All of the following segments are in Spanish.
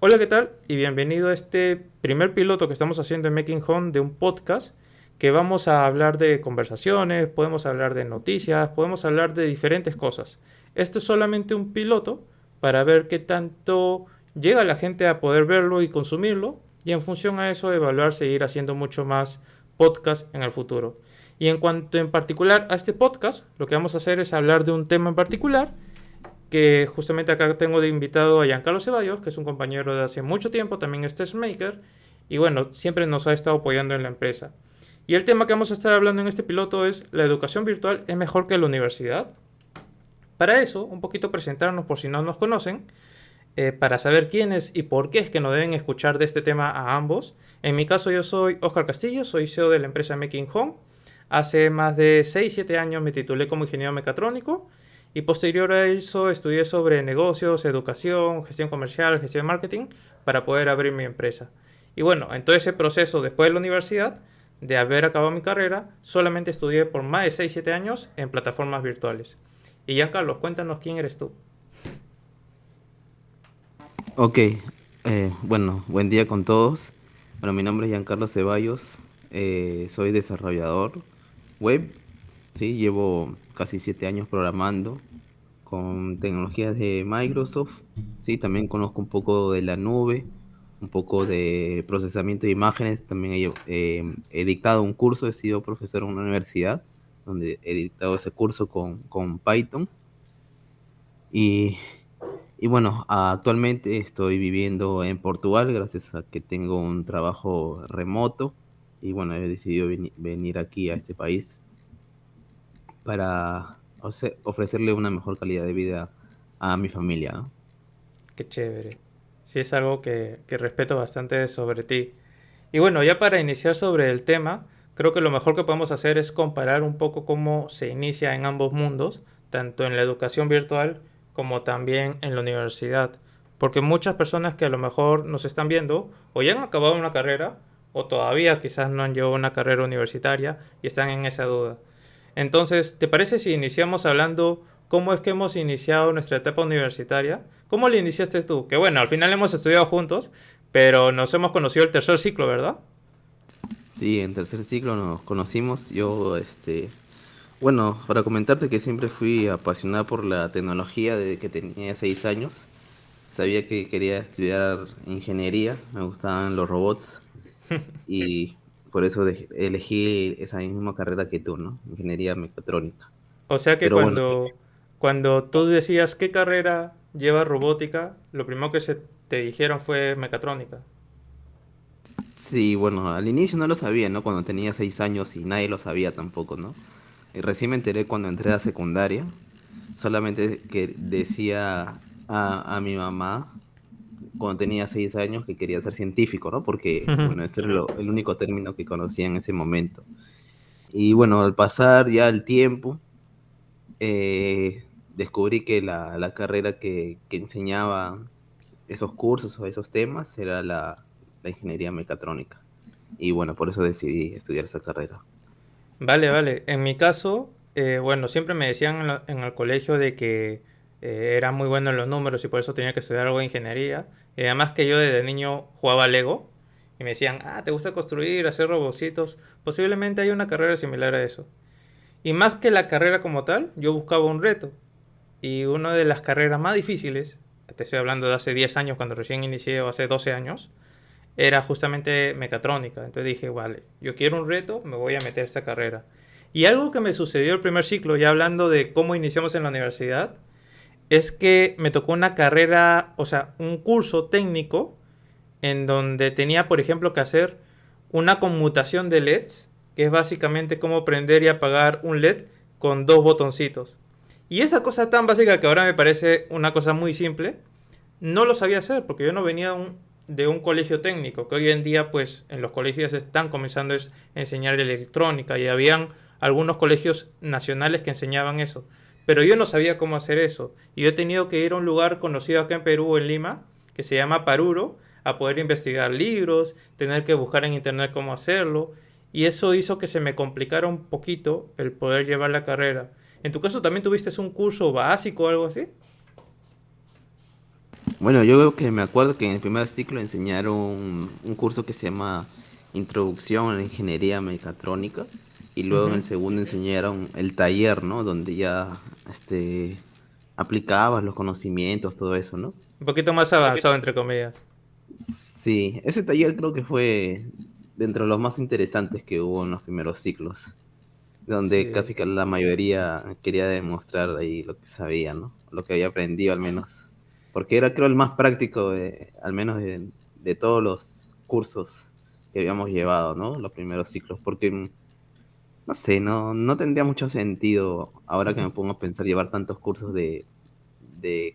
Hola, ¿qué tal? Y bienvenido a este primer piloto que estamos haciendo en Making Home de un podcast que vamos a hablar de conversaciones, podemos hablar de noticias, podemos hablar de diferentes cosas. Esto es solamente un piloto para ver qué tanto llega la gente a poder verlo y consumirlo y en función a eso evaluar seguir haciendo mucho más podcast en el futuro. Y en cuanto en particular a este podcast, lo que vamos a hacer es hablar de un tema en particular que justamente acá tengo de invitado a Giancarlo Ceballos, que es un compañero de hace mucho tiempo, también es testmaker, y bueno, siempre nos ha estado apoyando en la empresa. Y el tema que vamos a estar hablando en este piloto es: ¿la educación virtual es mejor que la universidad? Para eso, un poquito presentarnos por si no nos conocen, para saber quiénes y por qué es que nos deben escuchar de este tema a ambos. En mi caso, yo soy Oscar Castillo, soy CEO de la empresa Making Home. Hace más de 6 7 años me titulé como ingeniero mecatrónico y posterior a eso estudié sobre negocios, educación, gestión comercial, gestión de marketing para poder abrir mi empresa. Y bueno, en todo ese proceso después de la universidad, de haber acabado mi carrera, solamente estudié por más de 6 7 años en plataformas virtuales. Y Giancarlo, cuéntanos quién eres tú. Ok, bueno, buen día con todos. Bueno, mi nombre es Giancarlo Ceballos, soy desarrollador web, sí, llevo casi 7 años programando con tecnologías de Microsoft, sí, también conozco un poco de la nube, un poco de procesamiento de imágenes, también he dictado un curso, he sido profesor en una universidad donde he dictado ese curso con Python y bueno, actualmente estoy viviendo en Portugal gracias a que tengo un trabajo remoto y bueno, he decidido venir aquí a este país para ofrecerle una mejor calidad de vida a mi familia, ¿no? Qué chévere. Sí, es algo que respeto bastante sobre ti. Y bueno, ya para iniciar sobre el tema, creo que lo mejor que podemos hacer es comparar un poco cómo se inicia en ambos mundos, tanto en la educación virtual como también en la universidad. Porque muchas personas que a lo mejor nos están viendo o ya han acabado una carrera o todavía quizás no han llevado una carrera universitaria y están en esa duda. Entonces, ¿te parece si iniciamos hablando cómo es que hemos iniciado nuestra etapa universitaria? ¿Cómo la iniciaste tú? Que bueno, al final hemos estudiado juntos, pero nos hemos conocido el tercer ciclo, ¿verdad? Sí, en tercer ciclo nos conocimos. Bueno, para comentarte que siempre fui apasionado por la tecnología desde que tenía 6 años. Sabía que quería estudiar ingeniería, me gustaban los robots y por eso elegí esa misma carrera que tú, ¿no? Ingeniería mecatrónica. O sea que Pero bueno, cuando tú decías qué carrera lleva robótica, lo primero que se te dijeron fue mecatrónica. sí, bueno, al inicio no lo sabía, ¿no? Cuando tenía 6 años y nadie lo sabía tampoco, ¿no? Y recién me enteré cuando entré a secundaria, solamente que decía a mi mamá cuando tenía 6 años que quería ser científico, ¿no? Porque, bueno, ese era el único término que conocía en ese momento. Y bueno, al pasar ya el tiempo, descubrí que la carrera que enseñaba esos cursos o esos temas era la ingeniería mecatrónica. Y bueno, por eso decidí estudiar esa carrera. Vale, vale. En mi caso, bueno, siempre me decían en el colegio de que era muy bueno en los números y por eso tenía que estudiar algo de ingeniería. Y además que yo desde niño jugaba Lego y me decían, ah, ¿te gusta construir, hacer robocitos? Posiblemente hay una carrera similar a eso. Y más que la carrera como tal, yo buscaba un reto. Y una de las carreras más difíciles, te estoy hablando de hace 10 años cuando recién inicié o hace 12 años, era justamente mecatrónica. Entonces dije, vale, yo quiero un reto, me voy a meter a esta carrera. Y algo que me sucedió el primer ciclo, ya hablando de cómo iniciamos en la universidad, es que me tocó una carrera, o sea, un curso técnico en donde tenía, por ejemplo, que hacer una conmutación de LEDs, que es básicamente cómo prender y apagar un LED con dos botoncitos. Y esa cosa tan básica que ahora me parece una cosa muy simple, no lo sabía hacer porque yo no venía de un colegio técnico, que hoy en día pues en los colegios están comenzando a enseñar electrónica y habían algunos colegios nacionales que enseñaban eso. Pero yo no sabía cómo hacer eso. Y yo he tenido que ir a un lugar conocido acá en Perú, en Lima, que se llama Paruro, a poder investigar libros, tener que buscar en internet cómo hacerlo. Y eso hizo que se me complicara un poquito el poder llevar la carrera. ¿En tu caso también tuviste un curso básico o algo así? Bueno, yo creo que me acuerdo que en el primer ciclo enseñaron un curso que se llama Introducción a la Ingeniería Mecatrónica y luego en Ujú. el segundo enseñaron el taller, ¿no? Donde ya aplicabas los conocimientos, todo eso, ¿no? Un poquito más avanzado, entre comillas. Sí, ese taller creo que fue dentro de los más interesantes que hubo en los primeros ciclos, donde Sí. casi que la mayoría quería demostrar ahí lo que sabía, ¿no? Lo que había aprendido al menos. Porque era creo el más práctico, al menos de todos los cursos que habíamos llevado, ¿no? Los primeros ciclos, porque no sé, no tendría mucho sentido ahora que me pongo a pensar llevar tantos cursos de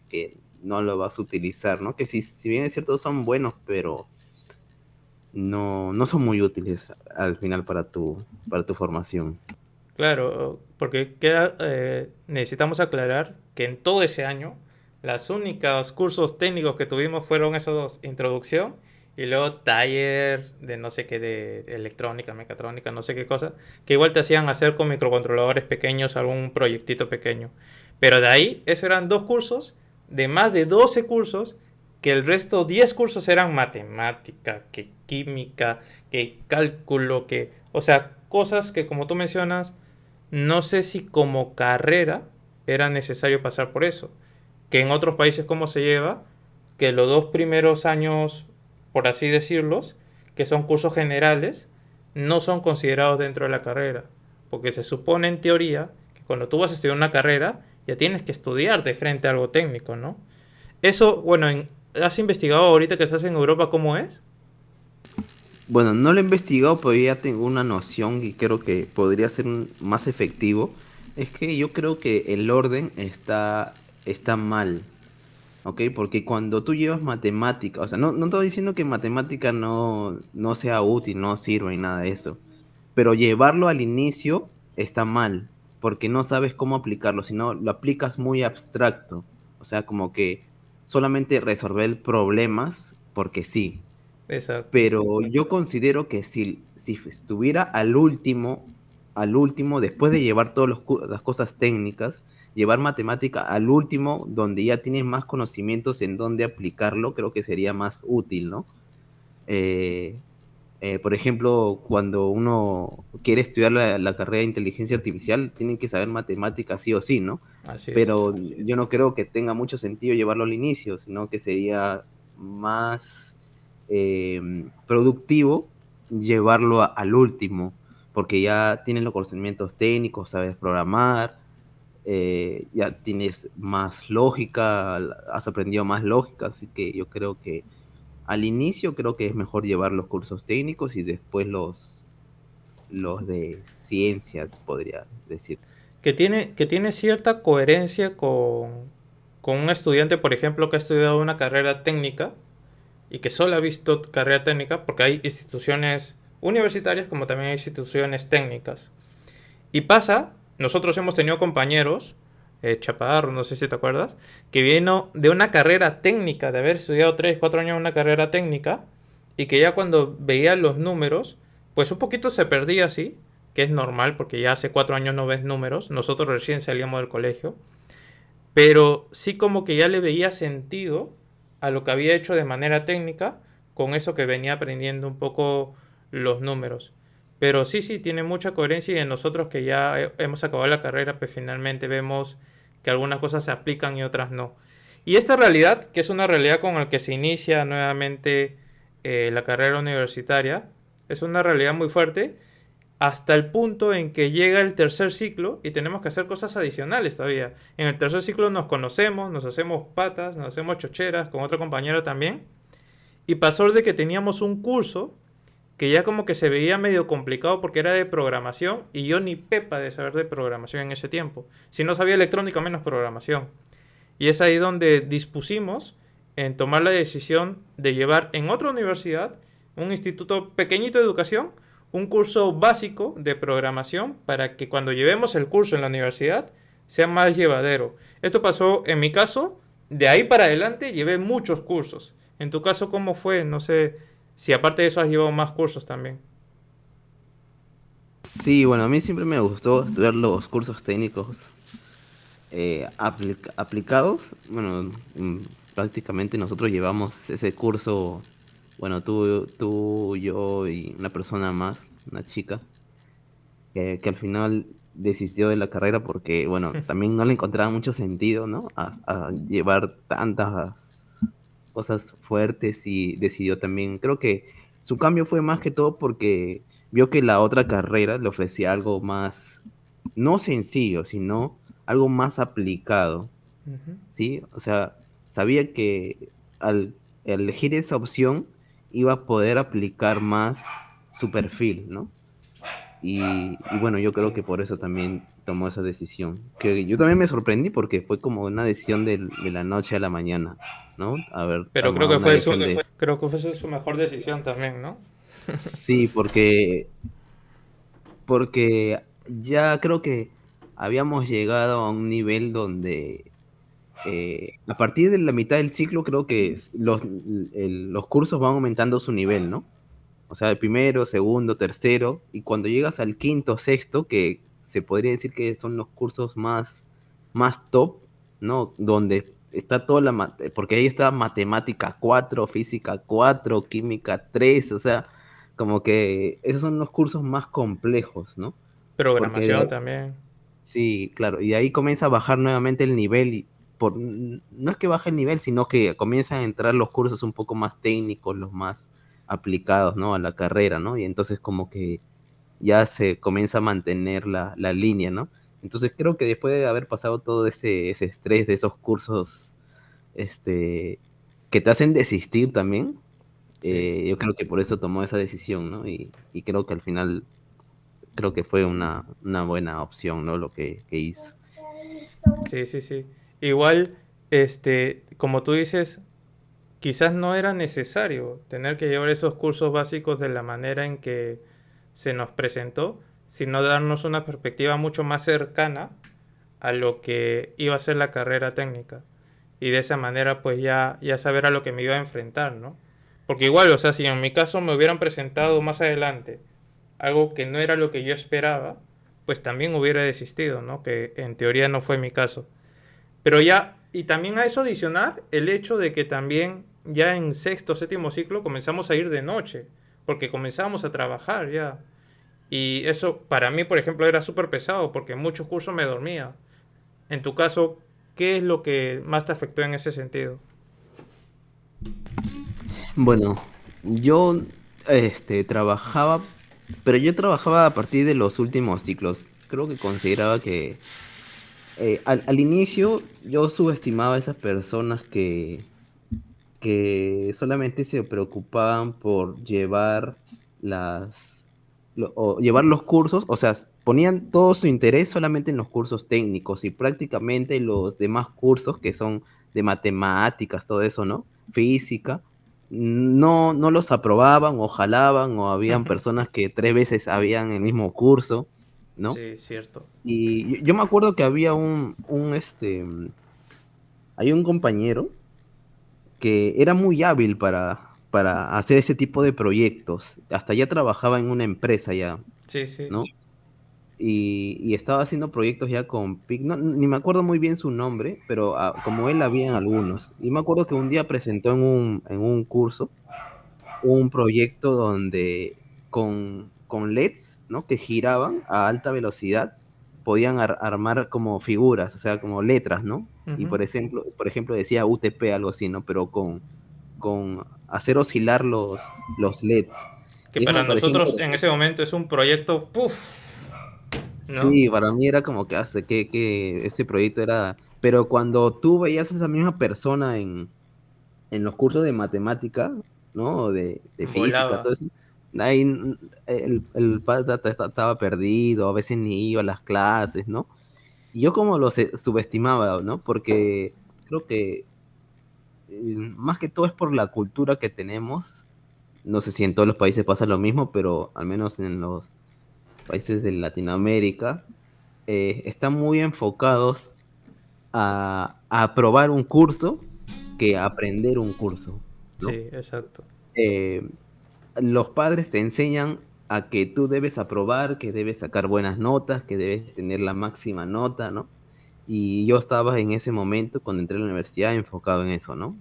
que no lo vas a utilizar, ¿no? Que si bien es cierto son buenos, pero no son muy útiles al final para tu formación. Claro, porque necesitamos aclarar que en todo ese año, los únicos cursos técnicos que tuvimos fueron esos dos, introducción y luego taller de no sé qué, de electrónica, mecatrónica, no sé qué cosa, que igual te hacían hacer con microcontroladores pequeños algún proyectito pequeño. Pero de ahí, esos eran dos cursos, de más de 12 cursos, que el resto, 10 cursos eran matemática, que química, que cálculo, que... O sea, cosas que como tú mencionas, no sé si como carrera era necesario pasar por eso. Que en otros países cómo se lleva, que los dos primeros años, por así decirlos, que son cursos generales, no son considerados dentro de la carrera. Porque se supone en teoría que cuando tú vas a estudiar una carrera, ya tienes que estudiar de frente a algo técnico, ¿no? Eso, bueno, ¿has investigado ahorita que estás en Europa cómo es? Bueno, no lo he investigado, pero ya tengo una noción y creo que podría ser más efectivo. Es que yo creo que el orden está mal, ¿ok? Porque cuando tú llevas matemática, o sea, no estoy diciendo que matemática no sea útil, no sirva y nada de eso, pero llevarlo al inicio está mal, porque no sabes cómo aplicarlo, sino lo aplicas muy abstracto, o sea, como que solamente resolver problemas porque sí. Exacto. Pero yo considero que si estuviera al último, después de llevar todas las cosas técnicas, llevar matemática al último, donde ya tienes más conocimientos en dónde aplicarlo, creo que sería más útil, ¿no? Eh, por ejemplo, cuando uno quiere estudiar la carrera de inteligencia artificial, tienen que saber matemáticas sí o sí, ¿no? Así es. Pero yo no creo que tenga mucho sentido llevarlo al inicio, sino que sería más productivo llevarlo al último, porque ya tienes los conocimientos técnicos, sabes programar, ya tienes más lógica, has aprendido más lógica, así que yo creo que al inicio creo que es mejor llevar los cursos técnicos y después los de ciencias, podría decirse. Que tiene cierta coherencia con un estudiante, por ejemplo, que ha estudiado una carrera técnica y que solo ha visto carrera técnica, porque hay instituciones universitarias como también hay instituciones técnicas. Y pasa, nosotros hemos tenido compañeros, Chaparro, no sé si te acuerdas, que vino de una carrera técnica, de haber estudiado 3 4 años una carrera técnica, y que ya cuando veía los números, pues un poquito se perdía así, que es normal porque ya hace 4 años no ves números, nosotros recién salíamos del colegio, pero sí como que ya le veía sentido a lo que había hecho de manera técnica con eso que venía aprendiendo un poco los números. Pero sí, sí, tiene mucha coherencia y en nosotros que ya hemos acabado la carrera, pues finalmente vemos que algunas cosas se aplican y otras no. Y esta realidad, que es una realidad con la que se inicia nuevamente la carrera universitaria, es una realidad muy fuerte hasta el punto en que llega el tercer ciclo y tenemos que hacer cosas adicionales todavía. En el tercer ciclo nos conocemos, nos hacemos patas, nos hacemos chocheras con otro compañero también. Y pasó de que teníamos un curso que ya como que se veía medio complicado porque era de programación y yo ni pepa de saber de programación en ese tiempo. Si no sabía electrónica, menos programación. Y es ahí donde dispusimos en tomar la decisión de llevar en otra universidad, un instituto pequeñito de educación, un curso básico de programación para que cuando llevemos el curso en la universidad sea más llevadero. Esto pasó en mi caso, de ahí para adelante llevé muchos cursos. En tu caso, ¿cómo fue? No sé si aparte de eso has llevado más cursos también. Sí, bueno, a mí siempre me gustó estudiar los cursos técnicos aplicados. Bueno, prácticamente nosotros llevamos ese curso, bueno, tú, yo y una persona más, una chica, que al final desistió de la carrera porque, bueno, también no le encontraba mucho sentido, ¿no? A llevar tantas cosas fuertes y decidió también, creo que su cambio fue más que todo porque vio que la otra carrera le ofrecía algo más, no sencillo, sino algo más aplicado, Ujú. ¿sí? O sea, sabía que al elegir esa opción iba a poder aplicar más su perfil, ¿no? Y bueno, yo creo Sí. que por eso también tomó esa decisión. Que yo también me sorprendí porque fue como una decisión de la noche a la mañana, ¿no? Haber Pero tomado una decisión de... creo que fue su mejor decisión también, ¿no? Sí, porque ya creo que habíamos llegado a un nivel donde a partir de la mitad del ciclo creo que los cursos van aumentando su nivel, ¿no? O sea, el primero, segundo, tercero, y cuando llegas al quinto, sexto, que se podría decir que son los cursos más top, ¿no? Donde está toda porque ahí está matemática 4, física 4, química 3, o sea, como que esos son los cursos más complejos, ¿no? Porque Programación también. sí, claro, y de ahí comienza a bajar nuevamente el nivel y no es que baje el nivel, sino que comienzan a entrar los cursos un poco más técnicos, los más aplicados, ¿no? A la carrera, ¿no? Y entonces como que ya se comienza a mantener la línea, ¿no? Entonces creo que después de haber pasado todo ese estrés de esos cursos, este, que te hacen desistir también, Sí. yo creo que por eso tomó esa decisión, ¿no? Y creo que al final creo que fue una buena opción, ¿no? Lo que hizo. Sí, sí, sí. Igual, como tú dices, quizás no era necesario tener que llevar esos cursos básicos de la manera en que se nos presentó, sino darnos una perspectiva mucho más cercana a lo que iba a ser la carrera técnica. Y de esa manera, pues ya saber a lo que me iba a enfrentar, ¿no? Porque igual, o sea, si en mi caso me hubieran presentado más adelante algo que no era lo que yo esperaba, pues también hubiera desistido, ¿no? Que en teoría no fue mi caso. Pero ya, y también a eso adicionar el hecho de que también ya en sexto, séptimo ciclo comenzamos a ir de noche, porque comenzamos a trabajar ya. Y eso para mí, por ejemplo, era súper pesado, porque en muchos cursos me dormía. En tu caso, ¿qué es lo que más te afectó en ese sentido? Bueno, yo trabajaba, pero yo trabajaba a partir de los últimos ciclos. Creo que consideraba que al inicio yo subestimaba a esas personas que solamente se preocupaban por llevar o llevar los cursos, o sea, ponían todo su interés solamente en los cursos técnicos y prácticamente los demás cursos que son de matemáticas, todo eso, ¿no? Física, no los aprobaban o jalaban o habían personas que 3 veces habían el mismo curso, ¿no? Sí, cierto. Y yo me acuerdo que había hay un compañero que era muy hábil para hacer ese tipo de proyectos. Hasta ya trabajaba en una empresa ya, Sí, sí. ¿no? Y estaba haciendo proyectos ya con no, ni me acuerdo muy bien su nombre, pero como él habían algunos. Y me acuerdo que un día presentó en un curso un proyecto donde con LEDs, ¿no? Que giraban a alta velocidad, podían armar como figuras, o sea, como letras, ¿no? Y Ujú. por ejemplo decía UTP, algo así, ¿no? Pero con hacer oscilar los LEDs. Que Y eso para me parecía nosotros en ese interesante. momento es un proyecto, ¡puf! ¿No? Sí, para mí era como que hace que ese proyecto era. Pero cuando tú veías a esa misma persona en los cursos de matemática, ¿no? O de física, Volaba. todo eso, ahí el pata estaba perdido, a veces ni iba a las clases, ¿no? Y yo como lo subestimaba, ¿no? Porque creo que más que todo es por la cultura que tenemos. No sé si en todos los países pasa lo mismo, pero al menos en los países de Latinoamérica están muy enfocados a aprobar un curso que a aprender un curso, ¿no? Sí, exacto. Eh, los padres te enseñan a que tú debes aprobar, que debes sacar buenas notas, que debes tener la máxima nota, ¿no? Y yo estaba en ese momento, cuando entré a la universidad, enfocado en eso, ¿no?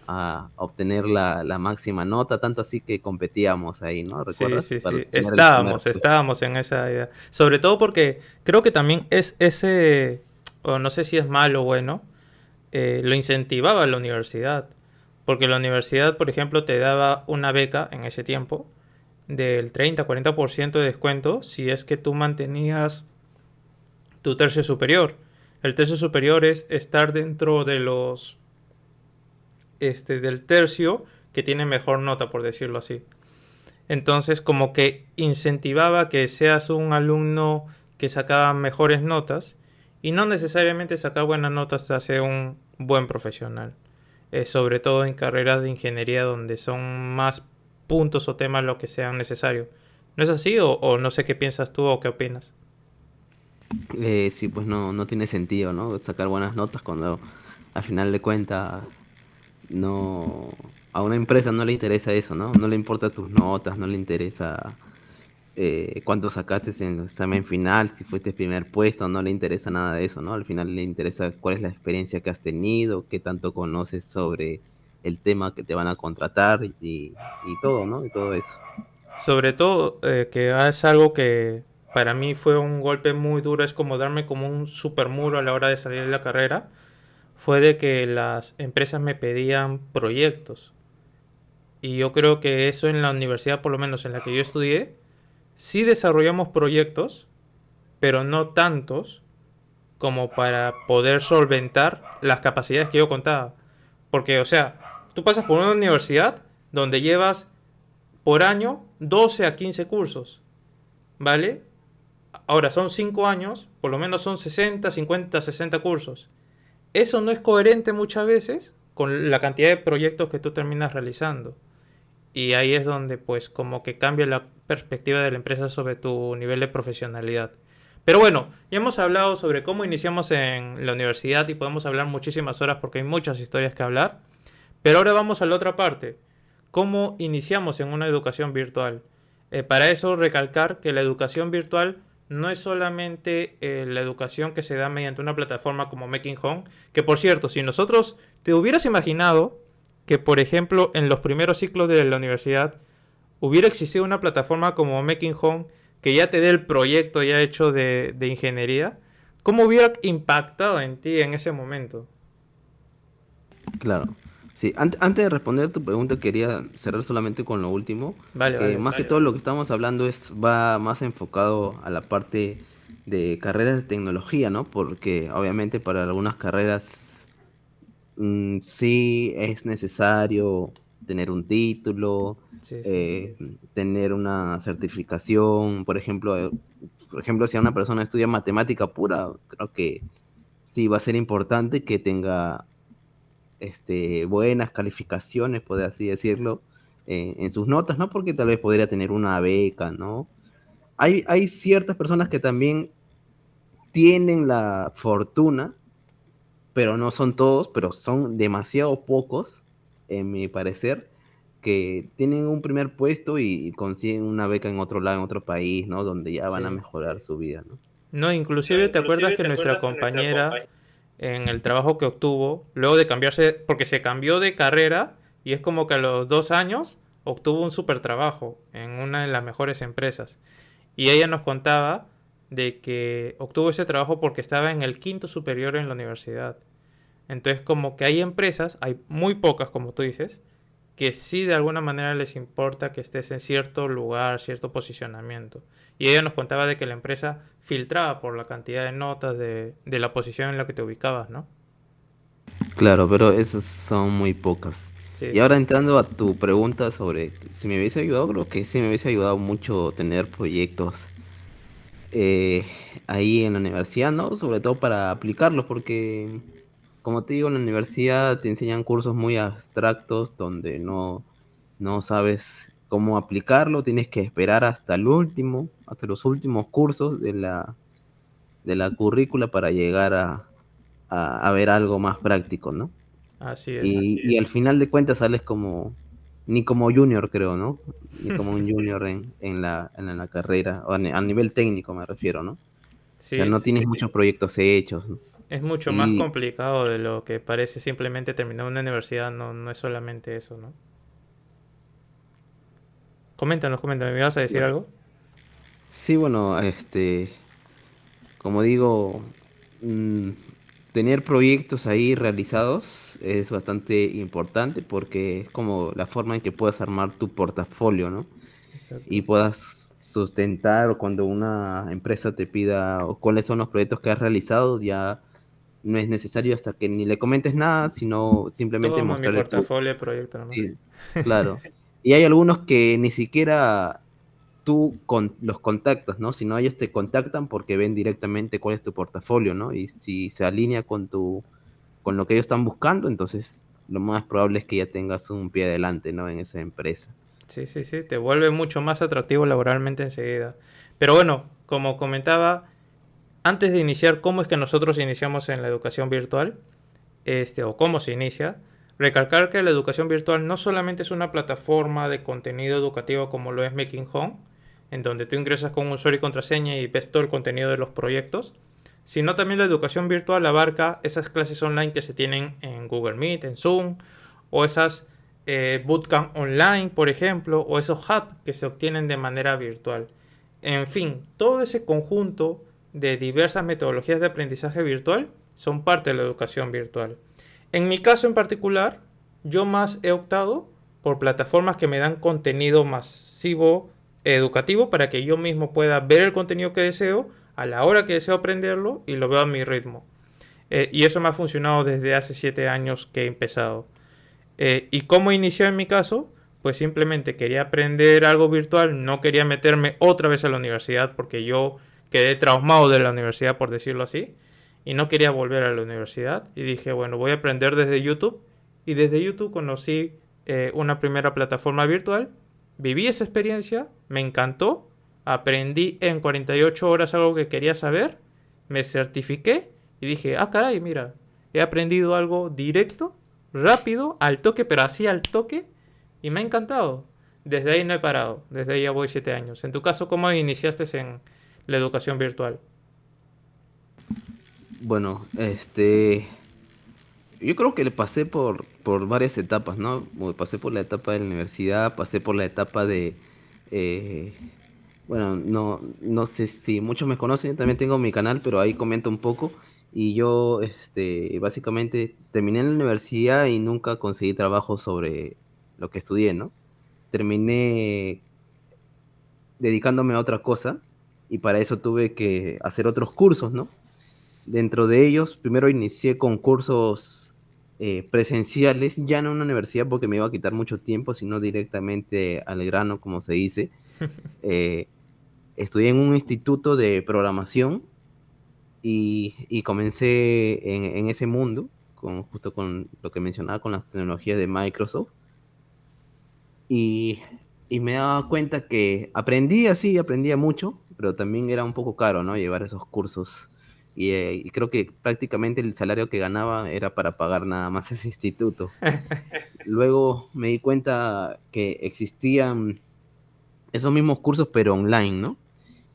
A obtener la máxima nota, tanto así que competíamos ahí, ¿no? Sí, ¿Recuerdas? sí, Para sí. obtener el primer puesto. Estábamos en esa idea. Sobre todo porque creo que también es ese, o no sé si es malo o bueno, lo incentivaba la universidad. Porque la universidad, por ejemplo, te daba una beca en ese tiempo del 30-40% de descuento si es que tú mantenías tu tercio superior. El tercio superior es estar dentro de los del tercio que tiene mejor nota, por decirlo así. Entonces, como que incentivaba que seas un alumno que sacaba mejores notas y no necesariamente sacar buenas notas te hace un buen profesional. Sobre todo en carreras de ingeniería donde son más puntos o temas lo que sean necesarios. ¿No es así o no sé qué piensas tú o qué opinas? Sí, pues no tiene sentido, ¿no? Sacar buenas notas cuando al final de cuentas no, a una empresa no le interesa eso, ¿no? No le importa tus notas, no le interesa cuánto sacaste en el examen final, si fuiste primer puesto, no le interesa nada de eso, ¿no? Al final le interesa cuál es la experiencia que has tenido, qué tanto conoces sobre el tema que te van a contratar y todo, ¿no? Y todo eso. Sobre todo que es algo que para mí fue un golpe muy duro, es como darme como un super muro a la hora de salir de la carrera, fue de que las empresas me pedían proyectos. Y yo creo que eso en la universidad, por lo menos en la que yo estudié, sí desarrollamos proyectos, pero no tantos como para poder solventar las capacidades que yo contaba. Porque, o sea, tú pasas por una universidad donde llevas por año 12 a 15 cursos, ¿vale? Ahora son 5 años, por lo menos son 60 50 60 cursos. Eso no es coherente muchas veces con la cantidad de proyectos que tú terminas realizando. Y ahí es donde pues como que cambia la perspectiva de la empresa sobre tu nivel de profesionalidad. Pero bueno, ya hemos hablado sobre cómo iniciamos en la universidad y podemos hablar muchísimas horas porque hay muchas historias que hablar. Pero ahora vamos a la otra parte. ¿Cómo iniciamos en una educación virtual? Para eso recalcar que la educación virtual no es solamente la educación que se da mediante una plataforma como Making Home, que por cierto, si nosotros te hubieras imaginado que por ejemplo en los primeros ciclos de la universidad hubiera existido una plataforma como Making Home que ya te dé el proyecto ya hecho de ingeniería, ¿cómo hubiera impactado en ti en ese momento? Claro. Sí, antes de responder tu pregunta, quería cerrar solamente con lo último, Vale, que vale. más que todo lo que estamos hablando va más enfocado a la parte de carreras de tecnología, ¿no? Porque obviamente para algunas carreras sí es necesario tener un título, Sí, sí. eh, tener una certificación, por ejemplo, si a una persona estudia matemática pura, creo que sí va a ser importante que tenga buenas calificaciones, por así decirlo, en sus notas, ¿no? Porque tal vez podría tener una beca, ¿no? Hay ciertas personas que también tienen la fortuna, pero no son todos, pero son demasiado pocos, en mi parecer, que tienen un primer puesto y consiguen una beca en otro lado, en otro país, ¿no? Donde ya van a Sí. mejorar su vida, ¿no? No, inclusive te acuerdas que nuestra compañera en el trabajo que obtuvo, luego de cambiarse, porque se cambió de carrera y es como que a los 2 años obtuvo un super trabajo en una de las mejores empresas. Y ella nos contaba de que obtuvo ese trabajo porque estaba en el quinto superior en la universidad. Entonces como que hay empresas, hay muy pocas como tú dices, que sí de alguna manera les importa que estés en cierto lugar, cierto posicionamiento. Y ella nos contaba de que la empresa filtraba por la cantidad de notas de la posición en la que te ubicabas, ¿no? Claro, pero esas son muy pocas. Sí, Y sí. ahora entrando a tu pregunta sobre si me hubiese ayudado, creo que sí me hubiese ayudado mucho tener proyectos eh, ahí en la universidad, ¿no? Sobre todo para aplicarlos, porque como te digo, en la universidad te enseñan cursos muy abstractos donde no sabes cómo aplicarlo, tienes que esperar hasta el último, hasta los últimos cursos de la currícula para llegar a ver algo más práctico, ¿no? Así es. Y al final de cuentas sales como, ni como junior, creo, ¿no? Ni como un junior en la carrera, o a nivel técnico me refiero, ¿no? O sea, Sí, no tienes muchos proyectos hechos, ¿no? Es mucho más Y complicado de lo que parece simplemente terminar una universidad, no, no es solamente eso, ¿no? Coméntanos, coméntanos, ¿me vas a decir algo? sí, bueno, como digo, mm, tener proyectos ahí realizados es bastante importante porque es como la forma en que puedas armar tu portafolio, ¿no? Y Exacto. puedas sustentar o cuando una empresa te pida o cuáles son los proyectos que has realizado, ya no es necesario hasta que ni le comentes nada, sino simplemente Toma mi mostrarle tu... portafolio de proyecto nomás. Sí, claro. Y hay algunos que ni siquiera los contactas, ¿no? Sino ellos te contactan porque ven directamente cuál es tu portafolio, ¿no? Y si se alinea con lo que ellos están buscando, entonces lo más probable es que ya tengas un pie adelante, ¿no? En esa empresa. Sí, sí, sí, te vuelve mucho más atractivo laboralmente enseguida. Pero bueno, como comentaba, antes de iniciar, ¿cómo es que nosotros iniciamos en la educación virtual? O cómo se inicia, recalcar que la educación virtual no solamente es una plataforma de contenido educativo como lo es Making Home, en donde tú ingresas con un usuario y contraseña y ves todo el contenido de los proyectos, sino también la educación virtual abarca esas clases online que se tienen en Google Meet, en Zoom, o esas bootcamp online, por ejemplo, o esos hubs que se obtienen de manera virtual. En fin, todo ese conjunto de diversas metodologías de aprendizaje virtual son parte de la educación virtual. En mi caso en particular, yo más he optado por plataformas que me dan contenido masivo educativo para que yo mismo pueda ver el contenido que deseo a la hora que deseo aprenderlo y lo veo a mi ritmo. Y eso me ha funcionado desde hace 7 años que he empezado. ¿Y cómo inició en mi caso? Pues simplemente quería aprender algo virtual, no quería meterme otra vez a la universidad porque yo quedé traumado de la universidad, por decirlo así, y no quería volver a la universidad. Y dije, bueno, voy a aprender desde YouTube. Y desde YouTube conocí una primera plataforma virtual, viví esa experiencia, me encantó, aprendí en 48 horas algo que quería saber, me certifiqué y dije, ah, caray, mira, he aprendido algo directo, rápido, al toque, pero así al toque, y me ha encantado. Desde ahí no he parado, desde ahí ya voy 7 años. En tu caso, ¿cómo iniciaste en la educación virtual? Bueno, yo creo que le pasé por varias etapas, ¿no? Pasé por la etapa de la universidad, pasé por la etapa de, eh, bueno, no sé si muchos me conocen, yo también tengo mi canal, pero ahí comento un poco. Y yo, básicamente terminé en la universidad y nunca conseguí trabajo sobre lo que estudié, ¿no? Terminé dedicándome a otra cosa y para eso tuve que hacer otros cursos, ¿no? Dentro de ellos, primero inicié con cursos presenciales, ya no en una universidad porque me iba a quitar mucho tiempo, sino directamente al grano, como se dice. Eh, Estudié en un instituto de programación y comencé en ese mundo, justo con lo que mencionaba, con las tecnologías de Microsoft. Y, y me daba cuenta que aprendía, sí, aprendía mucho, pero también era un poco caro, ¿no? Llevar esos cursos. Y creo que prácticamente el salario que ganaba era para pagar nada más ese instituto. Luego me di cuenta que existían esos mismos cursos, pero online, ¿no?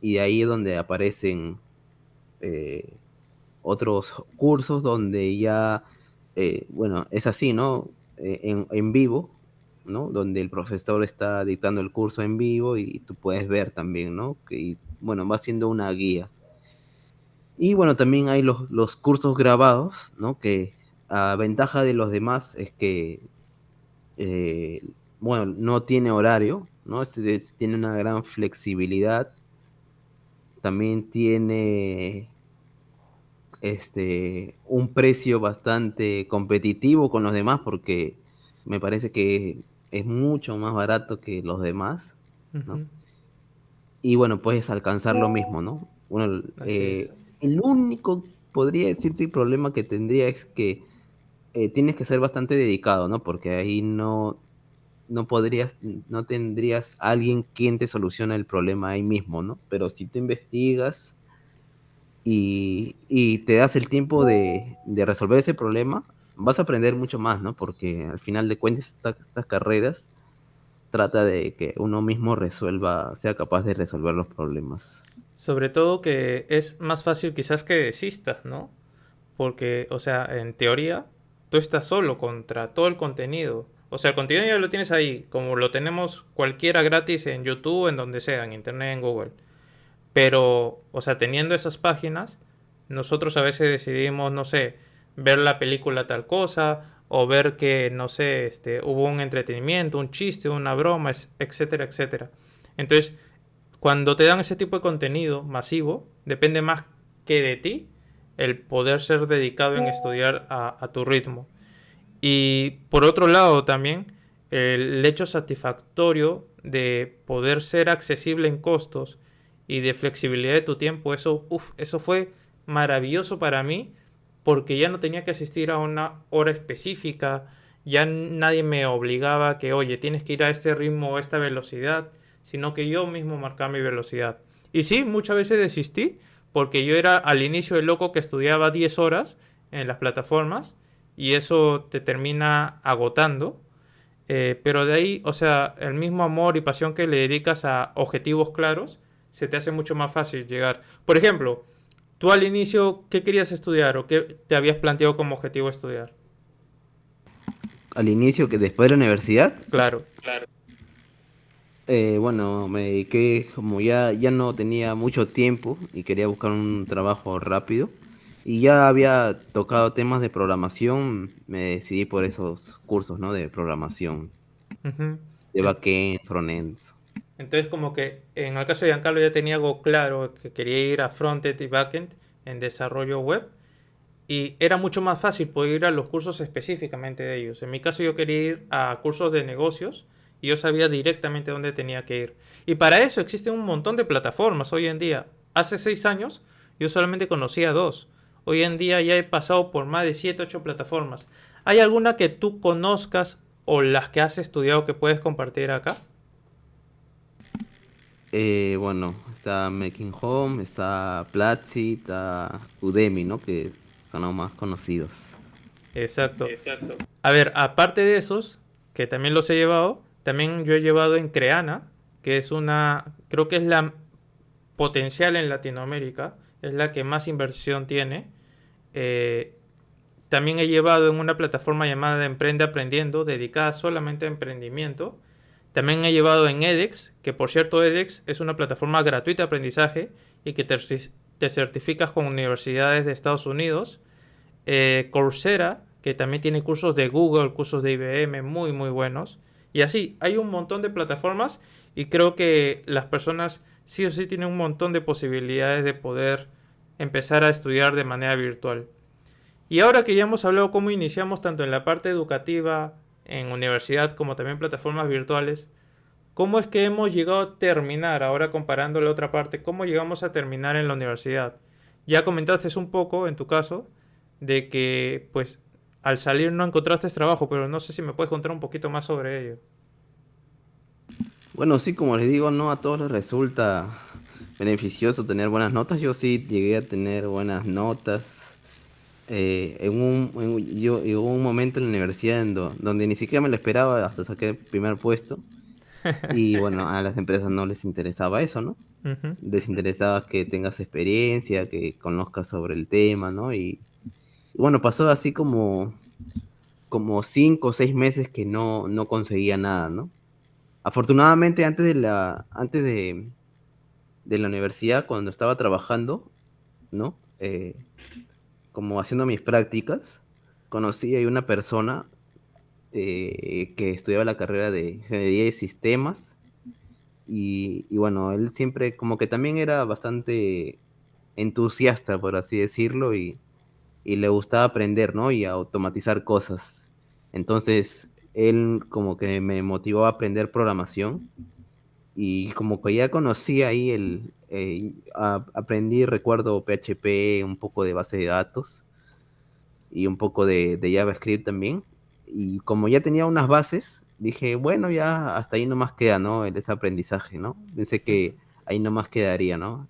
Y de ahí es donde aparecen eh, otros cursos donde ya, bueno, es así, ¿no? En vivo, ¿no? Donde el profesor está dictando el curso en vivo y tú puedes ver también, ¿no? Que, bueno, va siendo una guía. Y bueno, también hay los cursos grabados, ¿no? Que a ventaja de los demás es que, eh, bueno, no tiene horario, ¿no? Tiene una gran flexibilidad. También tiene un precio bastante competitivo con los demás porque me parece que es mucho más barato que los demás, ¿no? Ujú, Y bueno, puedes alcanzar lo mismo, ¿no? Bueno, así es. el único, podría decirse, problema que tendría es que tienes que ser bastante dedicado, ¿no? Porque ahí no podrías, no tendrías alguien quien te solucione el problema ahí mismo, ¿no? Pero si te investigas y te das el tiempo de resolver ese problema, vas a aprender mucho más, ¿no? Porque al final de cuentas estas carreras trata de que uno mismo resuelva, sea capaz de resolver los problemas. Sobre todo que es más fácil quizás que desistas, ¿no? porque, o sea, en teoría, tú estás solo contra todo el contenido. O sea, el contenido ya lo tienes ahí, como lo tenemos cualquiera gratis en YouTube, en donde sea, en Internet, en Google. Pero, o sea, teniendo esas páginas, nosotros a veces decidimos, no sé, ver la película tal cosa, o ver que, no sé, hubo un entretenimiento, un chiste, una broma, etcétera, etcétera. Entonces, cuando te dan ese tipo de contenido masivo, depende más que de ti el poder ser dedicado en estudiar a tu ritmo. Y por otro lado también el hecho satisfactorio de poder ser accesible en costos y de flexibilidad de tu tiempo, eso fue maravilloso para mí porque ya no tenía que asistir a una hora específica, ya nadie me obligaba que, oye, tienes que ir a este ritmo o a esta velocidad, sino que yo mismo marcaba mi velocidad. Y sí, muchas veces desistí porque yo era al inicio el loco que estudiaba 10 horas en las plataformas y eso te termina agotando. Pero de ahí, o sea, el mismo amor y pasión que le dedicas a objetivos claros, se te hace mucho más fácil llegar. Por ejemplo, tú al inicio, ¿qué querías estudiar o qué te habías planteado como objetivo estudiar? Al inicio, que después de la universidad, Claro. bueno, me dediqué, como ya no tenía mucho tiempo y quería buscar un trabajo rápido, y ya había tocado temas de programación, me decidí por esos cursos, ¿no? De programación, Ujú. de En- backend, frontend. Entonces, como que en el caso de Giancarlo ya tenía algo claro, que quería ir a frontend y backend en desarrollo web. Y era mucho más fácil poder ir a los cursos específicamente de ellos. En mi caso yo quería ir a cursos de negocios y yo sabía directamente dónde tenía que ir. Y para eso existen un montón de plataformas hoy en día. Hace 6 años yo solamente conocía dos. Hoy en día ya he pasado por más de 7 8 plataformas. ¿Hay alguna que tú conozcas o las que has estudiado que puedes compartir acá? Bueno, está Making Home, está Platzi, está Udemy, ¿no? Que son los más conocidos. Exacto. A ver, aparte de esos, que también los he llevado, también yo he llevado en Creana, que es creo que es la potencial en Latinoamérica, es la que más inversión tiene. Eh, También he llevado en una plataforma llamada Emprende Aprendiendo, dedicada solamente a emprendimiento. También he llevado en edX, que por cierto edX es una plataforma gratuita de aprendizaje y que te certificas con universidades de Estados Unidos. Coursera, que también tiene cursos de Google, cursos de IBM muy muy buenos. Y así, hay un montón de plataformas y creo que las personas sí o sí tienen un montón de posibilidades de poder empezar a estudiar de manera virtual. Y ahora que ya hemos hablado cómo iniciamos tanto en la parte educativa, en universidad, como también plataformas virtuales, ¿cómo es que hemos llegado a terminar, ahora comparando la otra parte, cómo llegamos a terminar en la universidad? Ya comentaste un poco, en tu caso, de que pues al salir no encontraste trabajo, pero no sé si me puedes contar un poquito más sobre ello. Bueno, sí, como les digo, no a todos les resulta beneficioso tener buenas notas. Yo sí llegué a tener buenas notas. Llegó un momento en la universidad donde ni siquiera me lo esperaba, hasta saqué el primer puesto. Y bueno, a las empresas no les interesaba eso, ¿no? Ujú. Les interesaba que tengas experiencia, que conozcas sobre el tema, ¿no? Y bueno, pasó así como 5 o 6 meses que no conseguía nada, ¿no? Afortunadamente, antes de la universidad, cuando estaba trabajando, ¿no? Como haciendo mis prácticas, conocí a una persona que estudiaba la carrera de ingeniería de sistemas y bueno, él siempre como que también era bastante entusiasta, por así decirlo, y le gustaba aprender, ¿no? Y automatizar cosas. Entonces, él como que me motivó a aprender programación y como que ya conocía ahí aprendí, recuerdo PHP, un poco de base de datos y un poco de JavaScript también. Y como ya tenía unas bases, dije, bueno, ya hasta ahí nomás queda, ¿no? Ese aprendizaje, ¿no? Pensé que ahí nomás quedaría, ¿no?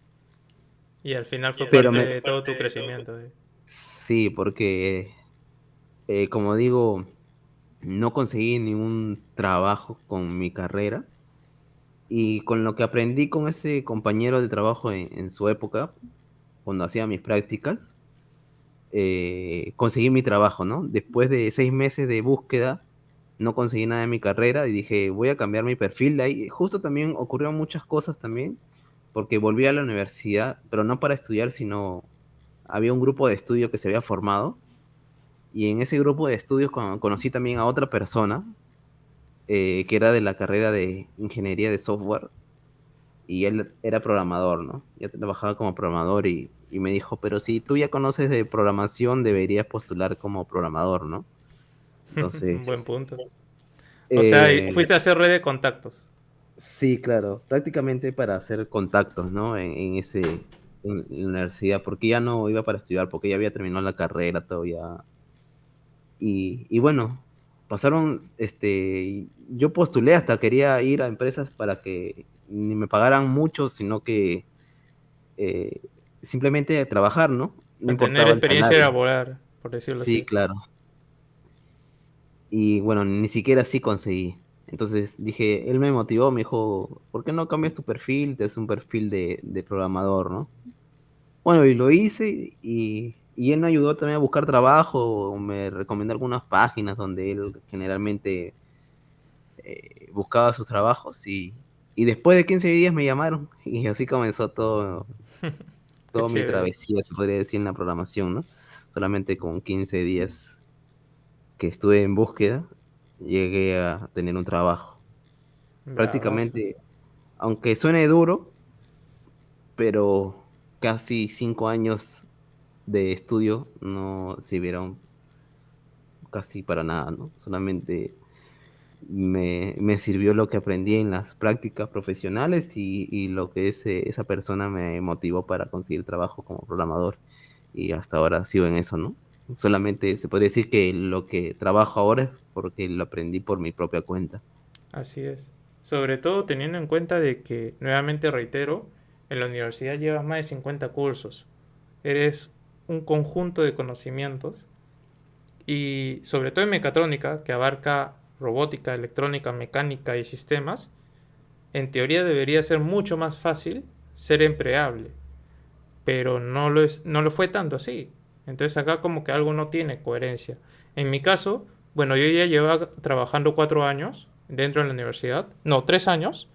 Y al final fue Pero parte me, de todo tu crecimiento. sí, porque como digo, no conseguí ningún trabajo con mi carrera y con lo que aprendí con ese compañero de trabajo en su época, cuando hacía mis prácticas, conseguí mi trabajo, ¿no? Después de 6 meses de búsqueda, no conseguí nada en mi carrera y dije, voy a cambiar mi perfil. De ahí justo también ocurrieron muchas cosas también, porque volví a la universidad, pero no para estudiar, sino había un grupo de estudio que se había formado y en ese grupo de estudios conocí también a otra persona que era de la carrera de ingeniería de software y él era programador, ¿no? Ya trabajaba como programador y me dijo, pero si tú ya conoces de programación, deberías postular como programador, ¿no? Un buen Entonces, punto. O sea, y eh, fuiste a hacer red de contactos. sí, claro, prácticamente para hacer contactos, ¿no? En la universidad, porque ya no iba para estudiar, porque ya había terminado la carrera, todo ya. Y bueno, pasaron, yo postulé hasta quería ir a empresas para que ni me pagaran mucho, sino que eh, simplemente trabajar, ¿no? No A tener importaba el experiencia salario. laboral, por decirlo Sí, así. claro. Y bueno, ni siquiera así conseguí. Entonces dije, él me motivó, me dijo, ¿por qué no cambias tu perfil? Te haces un perfil de programador, ¿no? Bueno, y lo hice y él me ayudó también a buscar trabajo, me recomendó algunas páginas donde él generalmente buscaba sus trabajos y después de 15 días me llamaron y así comenzó Qué toda mi chévere. travesía, se podría decir, en la programación, ¿no? Solamente con 15 días que estuve en búsqueda, llegué a tener un trabajo. Bravazo. Prácticamente, aunque suene duro, pero casi 5 años de estudio no sirvieron casi para nada, ¿no? Solamente me sirvió lo que aprendí en las prácticas profesionales y lo que esa persona me motivó para conseguir trabajo como programador. Y hasta ahora sigo en eso, ¿no? Solamente se podría decir que lo que trabajo ahora es porque lo aprendí por mi propia cuenta. Así es. Sobre todo teniendo en cuenta de que, nuevamente reitero, en la universidad llevas más de 50 cursos. Eres un conjunto de conocimientos y sobre todo en mecatrónica, que abarca robótica, electrónica, mecánica y sistemas, en teoría debería ser mucho más fácil ser empleable, pero no lo fue tanto así. Entonces acá como que algo no tiene coherencia. En mi caso, bueno, yo ya llevaba trabajando 4 años dentro de la universidad, no, 3 años,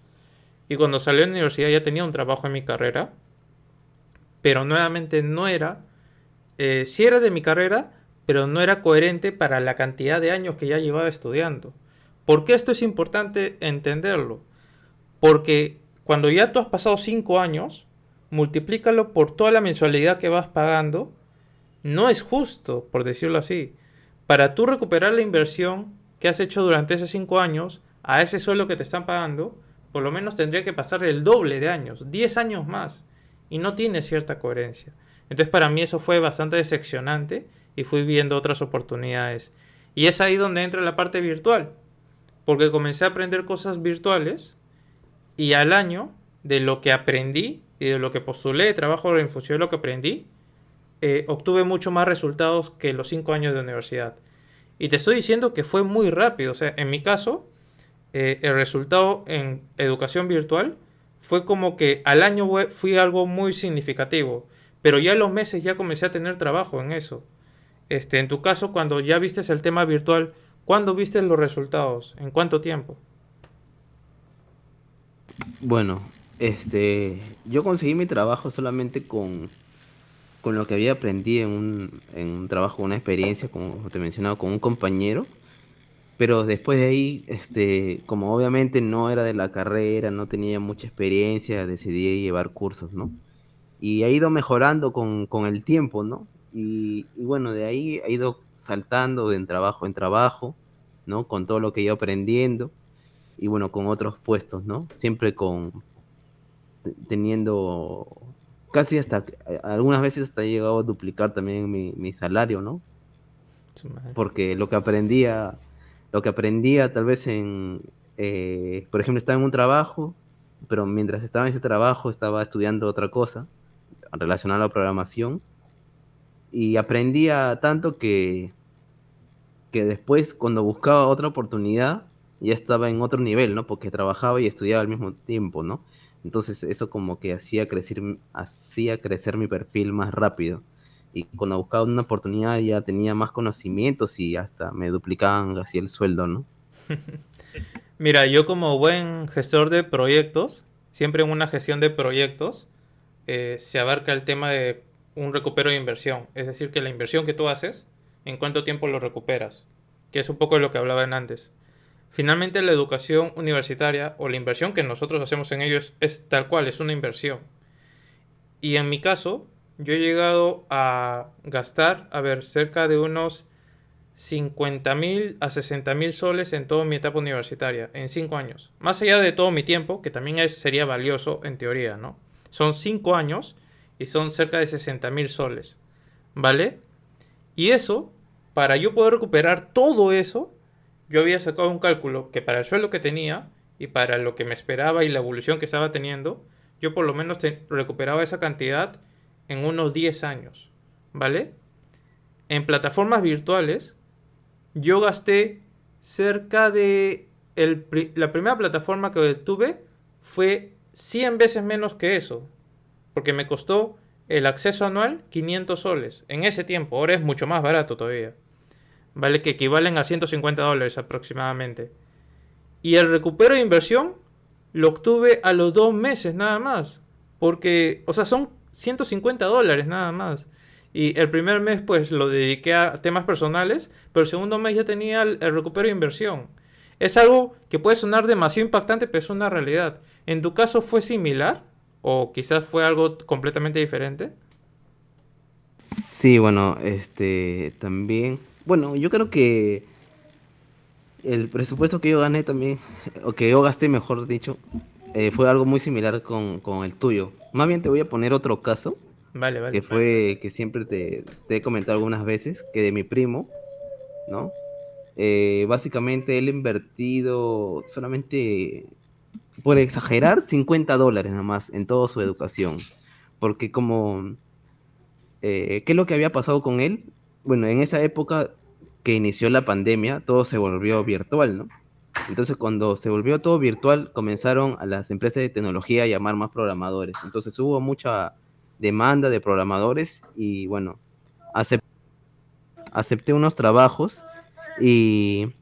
y cuando salí de la universidad ya tenía un trabajo en mi carrera, pero nuevamente no era, sí era de mi carrera, pero no era coherente para la cantidad de años que ya llevaba estudiando. ¿Por qué esto es importante entenderlo? Porque cuando ya tú has pasado 5 años, multiplícalo por toda la mensualidad que vas pagando. No es justo, por decirlo así. Para tú recuperar la inversión que has hecho durante esos 5 años a ese sueldo que te están pagando, por lo menos tendría que pasar el doble de años, 10 años más. Y no tiene cierta coherencia. Entonces para mí eso fue bastante decepcionante y fui viendo otras oportunidades. Y es ahí donde entra la parte virtual. Porque comencé a aprender cosas virtuales y al año de lo que aprendí y de lo que postulé de trabajo en función de lo que aprendí, obtuve mucho más resultados que los 5 años de universidad. Y te estoy diciendo que fue muy rápido. O sea, en mi caso, el resultado en educación virtual fue como que al año fui algo muy significativo. Pero ya en los meses ya comencé a tener trabajo en eso. En tu caso, cuando ya viste el tema virtual, ¿cuándo viste los resultados? ¿En cuánto tiempo? Bueno, yo conseguí mi trabajo solamente con lo que había aprendido en un trabajo, una experiencia, como te mencionaba, con un compañero. Pero después de ahí, como obviamente no era de la carrera, no tenía mucha experiencia, decidí llevar cursos, ¿no? Y ha ido mejorando con el tiempo, ¿no? Y bueno, de ahí ha ido saltando de en trabajo, ¿no? Con todo lo que he ido aprendiendo y bueno, con otros puestos, ¿no? Siempre teniendo casi hasta, algunas veces hasta he llegado a duplicar también mi salario, ¿no? Porque lo que aprendía tal vez por ejemplo, estaba en un trabajo, pero mientras estaba en ese trabajo estaba estudiando otra cosa relacionada a la programación y aprendía tanto que después cuando buscaba otra oportunidad ya estaba en otro nivel, ¿no? Porque trabajaba y estudiaba al mismo tiempo, ¿no? Entonces eso como que hacía crecer mi perfil más rápido. Y cuando buscaba una oportunidad ya tenía más conocimientos y hasta me duplicaban así el sueldo, ¿no? Mira, yo como buen gestor de proyectos, siempre en una gestión de proyectos, se abarca el tema de un recupero de inversión. Es decir, que la inversión que tú haces, ¿en cuánto tiempo lo recuperas? Que es un poco de lo que hablaba antes. Finalmente, la educación universitaria o la inversión que nosotros hacemos en ello es tal cual, es una inversión. Y en mi caso, yo he llegado a gastar, a ver, cerca de unos 50.000 a 60.000 soles en toda mi etapa universitaria, en 5 años. Más allá de todo mi tiempo, que también sería valioso en teoría, ¿no? Son 5 años y son cerca de 60.000 soles, ¿vale? Y eso, para yo poder recuperar todo eso, yo había sacado un cálculo que para el sueldo que tenía y para lo que me esperaba y la evolución que estaba teniendo, yo por lo menos recuperaba esa cantidad en unos 10 años, ¿vale? En plataformas virtuales, yo gasté cerca de... la primera plataforma que tuve fue 100 veces menos que eso, porque me costó el acceso anual 500 soles. En ese tiempo, ahora es mucho más barato todavía. ¿Vale? Que equivalen a $150 aproximadamente. Y el recupero de inversión lo obtuve a los 2 meses nada más. Porque, o sea, son $150 nada más. Y el primer mes pues lo dediqué a temas personales, pero el segundo mes ya tenía el recupero de inversión. Es algo que puede sonar demasiado impactante, pero es una realidad. ¿En tu caso fue similar? ¿O quizás fue algo completamente diferente? Sí, bueno, también, bueno, yo creo que el presupuesto que yo gané también, o que yo gasté, mejor dicho, fue algo muy similar con el tuyo. Más bien te voy a poner otro caso, Vale, que vale. fue que siempre te he comentado algunas veces, que de mi primo, ¿no? Básicamente él ha invertido solamente, por exagerar, $50 nada más en toda su educación. Porque como, ¿qué es lo que había pasado con él? Bueno, en esa época que inició la pandemia, todo se volvió virtual, ¿no? Entonces, cuando se volvió todo virtual, comenzaron a las empresas de tecnología a llamar más programadores. Entonces, hubo mucha demanda de programadores y bueno, acep- acepté unos trabajos y,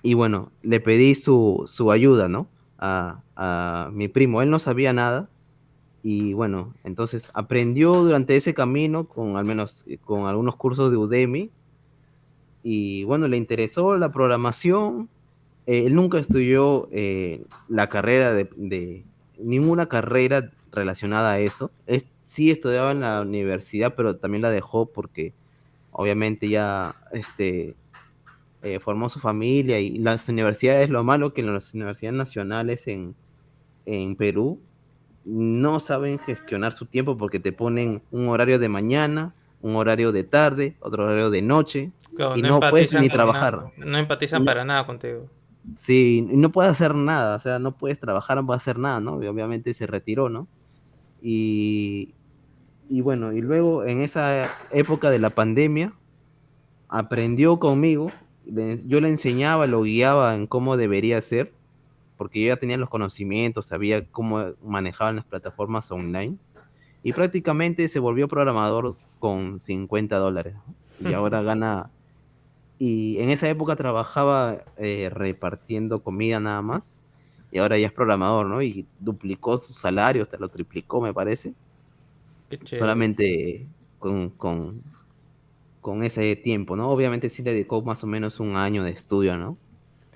y bueno, le pedí su ayuda, ¿no? A mi primo. Él no sabía nada y bueno, entonces aprendió durante ese camino con al menos con algunos cursos de Udemy y bueno, le interesó la programación. Él nunca estudió la carrera ninguna carrera relacionada a eso. Sí estudiaba en la universidad, pero también la dejó porque obviamente ya formó su familia y las universidades, lo malo que las universidades nacionales en Perú no saben gestionar su tiempo porque te ponen un horario de mañana, un horario de tarde, otro horario de noche Claro, y no no puedes empatizan ni con nada. trabajar. No Y empatizan no, para nada contigo. sí, y no puedes hacer nada, o sea, no puedes trabajar, no puedes hacer nada, ¿no? Y obviamente se retiró, ¿no? Y, y bueno, y luego en esa época de la pandemia, aprendió conmigo, yo le enseñaba, lo guiaba en cómo debería ser, porque yo ya tenía los conocimientos, sabía cómo manejaban las plataformas online, y prácticamente se volvió programador con $50, ¿no? Y ahora gana, y en esa época trabajaba repartiendo comida nada más, y ahora ya es programador, ¿no? Y duplicó su salario, hasta lo triplicó, me parece, Qué chévere. solamente con ese tiempo, ¿no? Obviamente sí le dedicó más o menos un año de estudio, ¿no?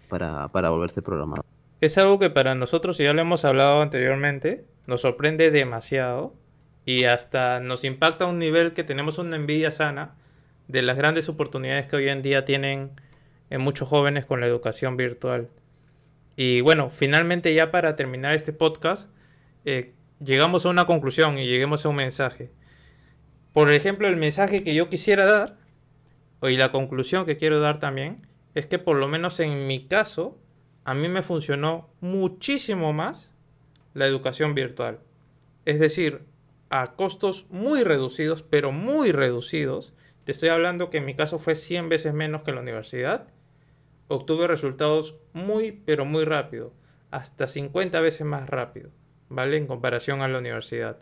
Para volverse programador. Es algo que para nosotros, y ya lo hemos hablado anteriormente, nos sorprende demasiado y hasta nos impacta a un nivel que tenemos una envidia sana de las grandes oportunidades que hoy en día tienen muchos jóvenes con la educación virtual. Y bueno, finalmente ya para terminar este podcast, llegamos a una conclusión y lleguemos a un mensaje. Por ejemplo, el mensaje que yo quisiera dar, y la conclusión que quiero dar también, es que por lo menos en mi caso, a mí me funcionó muchísimo más la educación virtual. Es decir, a costos muy reducidos, pero muy reducidos. Te estoy hablando que en mi caso fue 100 veces menos que en la universidad. Obtuve resultados muy, pero muy rápido. Hasta 50 veces más rápido, ¿vale? En comparación a la universidad.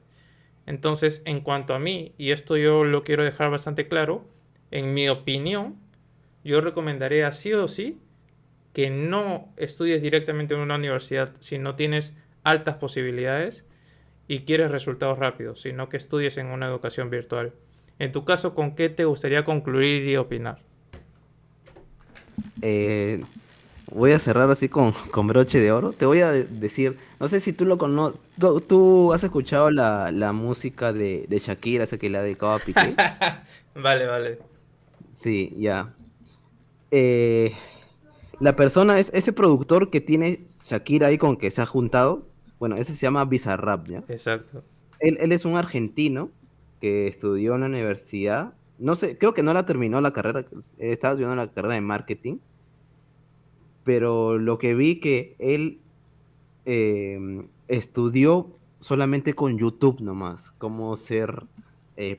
Entonces, en cuanto a mí, y esto yo lo quiero dejar bastante claro, en mi opinión, yo recomendaría sí o sí que no estudies directamente en una universidad si no tienes altas posibilidades y quieres resultados rápidos, sino que estudies en una educación virtual. En tu caso, ¿con qué te gustaría concluir y opinar? Eh, Voy a cerrar así con broche de oro. Te voy a decir, no sé si tú lo conoces, tú has escuchado la música de Shakira, esa que le ha dedicado a Piqué. Vale, vale. Sí, ya. Eh, la persona es ese productor que tiene Shakira ahí con que se ha juntado. Bueno, ese se llama Bizarrap, ¿ya? Exacto. Él es un argentino que estudió en la universidad. No sé, creo que no la terminó la carrera, estaba estudiando la carrera de marketing, pero lo que vi que él estudió solamente con YouTube nomás, cómo ser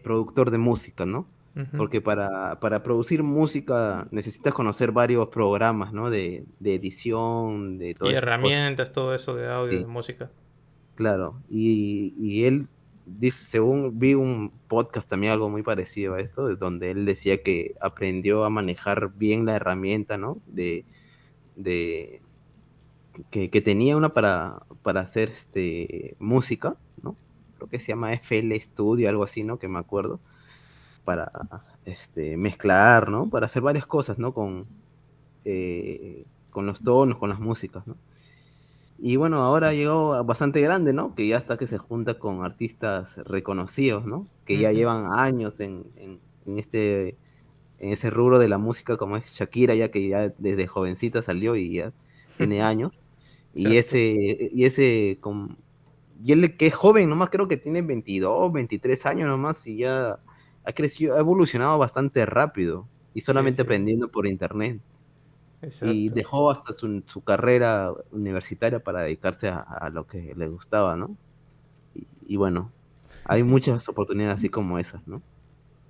productor de música, ¿no? Ujú. Porque para producir música necesitas conocer varios programas, ¿no? De edición, de Y todas esas cosas. herramientas, todo eso de audio, de Sí, música. claro. Y él dice, según vi un podcast también algo muy parecido a esto, donde él decía que aprendió a manejar bien la herramienta, ¿no? De, que tenía una para hacer música, ¿no? Creo que se llama FL Studio, algo así, ¿no? Que me acuerdo, para mezclar, ¿no? Para hacer varias cosas, ¿no? Con los tonos, con las músicas, ¿no? Y bueno, ahora llegó bastante grande, ¿no? Que ya hasta que se junta con artistas reconocidos, ¿no? Que ya Ujú. llevan años en ese rubro de la música como es Shakira, ya que ya desde jovencita salió y ya tiene años. Y Exacto. y él que es joven, nomás creo que tiene 22 23 años nomás y ya ha crecido, ha evolucionado bastante rápido y Sí, solamente sí. aprendiendo por internet. Y Exacto. dejó hasta su carrera universitaria para dedicarse a lo que le gustaba, ¿no? Y bueno, hay muchas oportunidades así como esas, ¿no?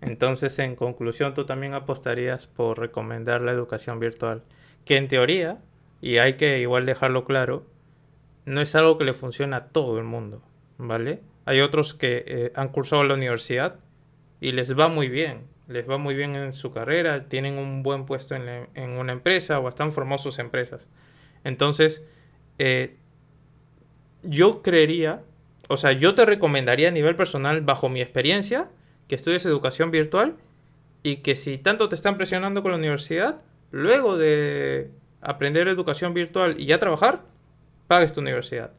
Entonces, en conclusión, tú también apostarías por recomendar la educación virtual, que en teoría, y hay que igual dejarlo claro, no es algo que le funcione a todo el mundo, ¿vale? Hay otros que han cursado la universidad y les va muy bien en su carrera, tienen un buen puesto en una empresa o están formando sus empresas. Entonces, eh, yo creería, o sea, yo te recomendaría a nivel personal, bajo mi experiencia, que estudies educación virtual y que si tanto te están presionando con la universidad, luego de aprender educación virtual y ya trabajar, pagues tu universidad.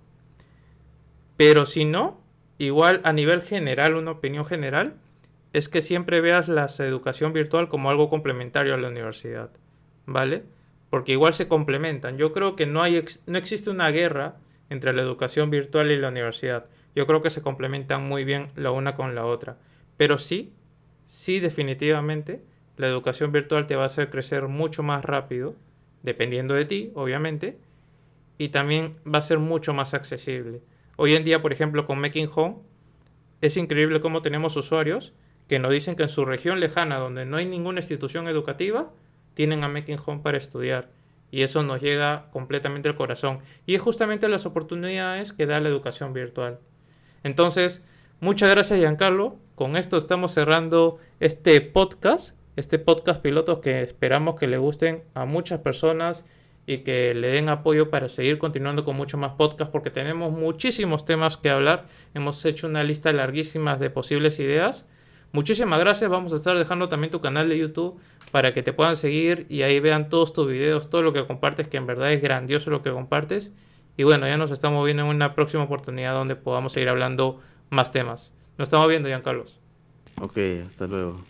Pero si no, igual a nivel general, una opinión general, es que siempre veas la educación virtual como algo complementario a la universidad, ¿vale? Porque igual se complementan. Yo creo que no existe una guerra entre la educación virtual y la universidad. Yo creo que se complementan muy bien la una con la otra. Pero sí, sí definitivamente, la educación virtual te va a hacer crecer mucho más rápido, dependiendo de ti, obviamente, y también va a ser mucho más accesible. Hoy en día, por ejemplo, con Making Home, es increíble cómo tenemos usuarios que nos dicen que en su región lejana, donde no hay ninguna institución educativa, tienen a Making Home para estudiar. Y eso nos llega completamente al corazón. Y es justamente las oportunidades que da la educación virtual. Entonces, muchas gracias, Giancarlo. Con esto estamos cerrando este podcast piloto que esperamos que le gusten a muchas personas y que le den apoyo para seguir continuando con mucho más podcast porque tenemos muchísimos temas que hablar. Hemos hecho una lista larguísima de posibles ideas. Muchísimas gracias. Vamos a estar dejando también tu canal de YouTube para que te puedan seguir y ahí vean todos tus videos, todo lo que compartes, que en verdad es grandioso lo que compartes. Y bueno, ya nos estamos viendo en una próxima oportunidad donde podamos seguir hablando más temas. Nos estamos viendo, Carlos. Ok, hasta luego.